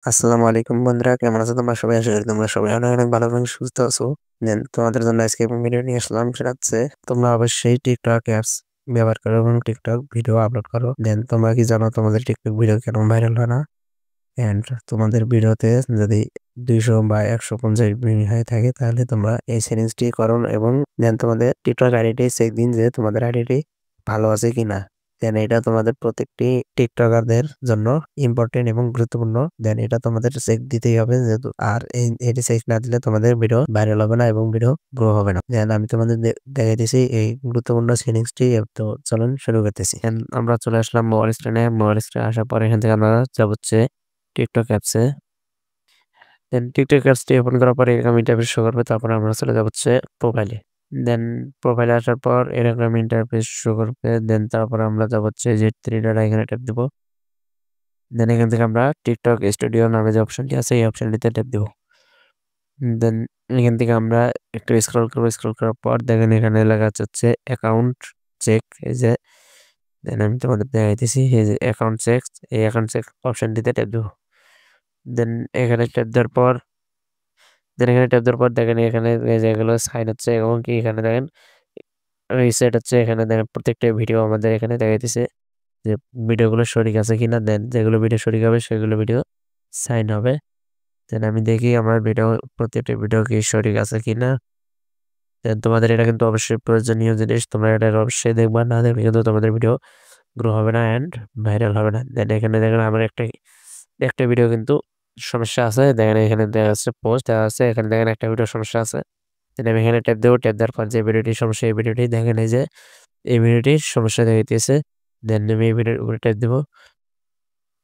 আসসালামু আলাইকুম বন্ধুরা, কেমন আছো তোমরা সবাই? আশা করি তোমরা সবাই অনেক অনেক ভালো এবং সুস্থ আছো। দেন তোমাদের জন্য আজকে আমি ভিডিও নিয়ে আসলাম, সেটা হচ্ছে তোমরা অবশ্যই টিকটক অ্যাপস ব্যবহার করো এবং টিকটক ভিডিও আপলোড করো। দেন তোমরা কি জানো তোমাদের টিকটক ভিডিও কেন ভাইরাল হয় না? এন্ড তোমাদের ভিডিওতে যদি 200 বা 150 ভিউ হয়ে থাকে, তাহলে তোমরা এই সেটিংসটি করো এবং দেন তোমাদের টিকটক আইডিটি চেক দিন যে তোমাদের আইডিটি ভালো আছে কিনা। দেন এটা তোমাদের প্রত্যেকটি টিকটকারদের জন্য ইম্পর্টেন্ট এবং গুরুত্বপূর্ণ। দেন এটা তোমাদের চেক দিতেই হবে যেহেতু, আর এটি চেক না দিলে তোমাদের ভিডিও ভাইরাল হবে না এবং ভিডিও গ্রো হবে না। দেন আমি তোমাদের দেখাইতেছি এই গুরুত্বপূর্ণ সেটিংসটি। তো চলুন শুরু করতেছি। আমরা চলে আসলাম মোবাইল স্ক্রিনে। মোবাইল স্ক্রিনে আসার পর এখান থেকে আমরা যাব হচ্ছে টিকটক অ্যাপসে। দেন টিকটক অ্যাপসটি ওপেন করার পরে এরকম ইন্টারফেস শো করবে। তারপরে আমরা চলে যাব হচ্ছে প্রোফাইলে। দেন প্রোফাইলে আসার পর এরকম ইন্টারফেস শো করবে। দেন তারপরে আমরা যাব হচ্ছে যে থ্রি ডট আইকনে ট্যাপ দিব। দেন এখান থেকে আমরা টিকটক স্টুডিও নামে যে অপশনটি আছে এই অপশনটিতে ট্যাপ দিব। দেন এখান থেকে আমরা একটু স্ক্রল করবো। স্ক্রল করার পর দেখেন এখানে লেখা আছে হচ্ছে অ্যাকাউন্ট চেক। এই যে দেন আমি তোমাদের দেখাইতেছি, এই যে অ্যাকাউন্ট চেক, এই অ্যাকাউন্ট চেক অপশনটিতে ট্যাপ দিব। দেন এখানে ট্যাপ দেওয়ার পর দেখেন এখানে যেগুলো সাইন হচ্ছে এবং কি এখানে দেখেন রিসেট হচ্ছে। এখানে দেখেন প্রত্যেকটা ভিডিও আমাদের এখানে দেখাইতেছে যে ভিডিওগুলো সঠিক আছে কিনা। দেন যেগুলো ভিডিও সঠিক হবে সেগুলো ভিডিও সাইন হবে। দেন আমি দেখি আমার ভিডিও, প্রত্যেকটা ভিডিও কি সঠিক আছে কিনা। দেন তোমাদের এটা কিন্তু অবশ্যই প্রয়োজনীয় জিনিস, তোমরা এটা অবশ্যই দেখবা, না দেখলে কিন্তু তোমাদের ভিডিও গ্রো হবে না অ্যান্ড ভাইরাল হবে না। দেন এখানে দেখেন আমার একটা একটা ভিডিও কিন্তু সমস্যা আছে। দেখেন এখানে দেখা যাচ্ছে পোস্ট দেওয়া আছে, এখানে দেখেন একটা ভিডিও সমস্যা আছে। দেন আমি এখানে ট্যাপ দেবো। ট্যাপ দেওয়ার পর যে ভিডিওটির সমস্যা, এই ভিডিওটি দেখেন, এই যে এই ভিডিওটির সমস্যা দেখাইতেছে। দেন আমি এই ভিডিওর উপরে ট্যাপ দেবো।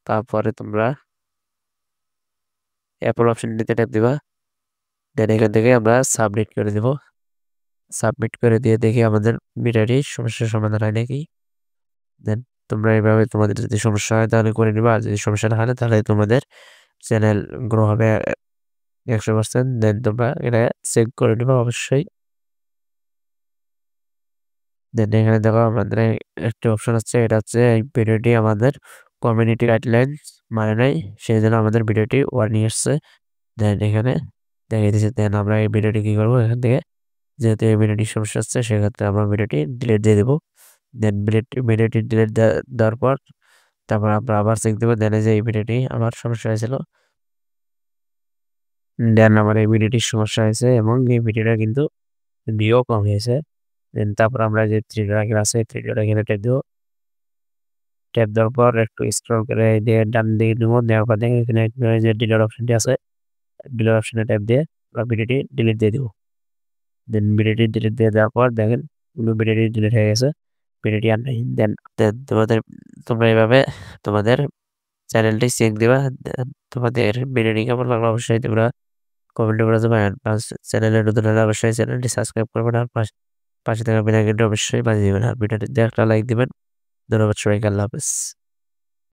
তারপরে তোমরা অ্যাপল অপশনটিতে ট্যাপ দিবা। দেন এখান থেকে আমরা সাবমিট করে দেব। সাবমিট করে দিয়ে দেখি আমাদের ভিডিওটির সমস্যার সমাধান হয় নাকি। দেন তোমরা এভাবে তোমাদের যদি সমস্যা হয় তাহলে করে নিবা, আর যদি সমস্যা না হয় তাহলে তোমাদের চ্যানেল গ্রো হবে 100%। দেন তোমরা এটা চেক করে নিবা অবশ্যই। দেন এখানে দেখো আমাদের একটা অপশন আছে, এটা হচ্ছে এই ভিডিওটি আমাদের কমিউনিটি গাইডলাইন্স মানে নাই, সেই জন্য আমাদের ভিডিওটি ওয়ার্নিং আসছে। দেন এখানে দেখিয়ে দিচ্ছে। দেন আমরা এই ভিডিওটি কি করবো, এখান থেকে যেহেতু এই ভিডিওটির সমস্যা হচ্ছে সেক্ষেত্রে আমরা ভিডিওটি ডিলিট দিয়ে দেবো। দেন ভিডিওটি ডিলিট দেওয়ার পর তারপর আমরা আবার চেক দেবো। দেন যে এই ভিডিওটি আমার সমস্যা হয়েছিল, দেন আমার এই ভিডিওটির সমস্যা হয়েছে এবং এই ভিডিওটা কিন্তু ভিউ কম হয়েছে। দেন তারপর আমরা যে থ্রি ডট আইকন আছে থ্রি ডট আইকনে ট্যাপ দেবো। ট্যাপ দেওয়ার পর একটু স্ক্রল করে দিয়ে ডান দিকে নেবো। দেওয়ার পর দেখেন এখানে যে ডিলিট অপশনটি আছে, ডিলিট অপশনে ট্যাপ দিয়ে আমরা ভিডিওটি ডিলিট দিয়ে দিব। দেন ভিডিওটি ডিলিট দিয়ে দেওয়ার পর দেখেন ভিডিওটি ডিলিট হয়ে গেছে, ভিডিওটি আর নেই। দেন তোমরা এভাবে তোমাদের চ্যানেলটি চেক দিবা। তোমাদের ভিডিওটি কেমন লাগলো অবশ্যই তোমরা কমেন্টে করে দেবে। আর চ্যানেলে নতুন হলে অবশ্যই চ্যানেলটি সাবস্ক্রাইব করবেন, আর পাশে থাকা বেল আইকনটি অবশ্যই বাজিয়ে দিবেন, আর ভিডিওটিতে একটা লাইক দিবেন। ধন্যবাদ সবাইকে, আল্লাহ হাফেজ।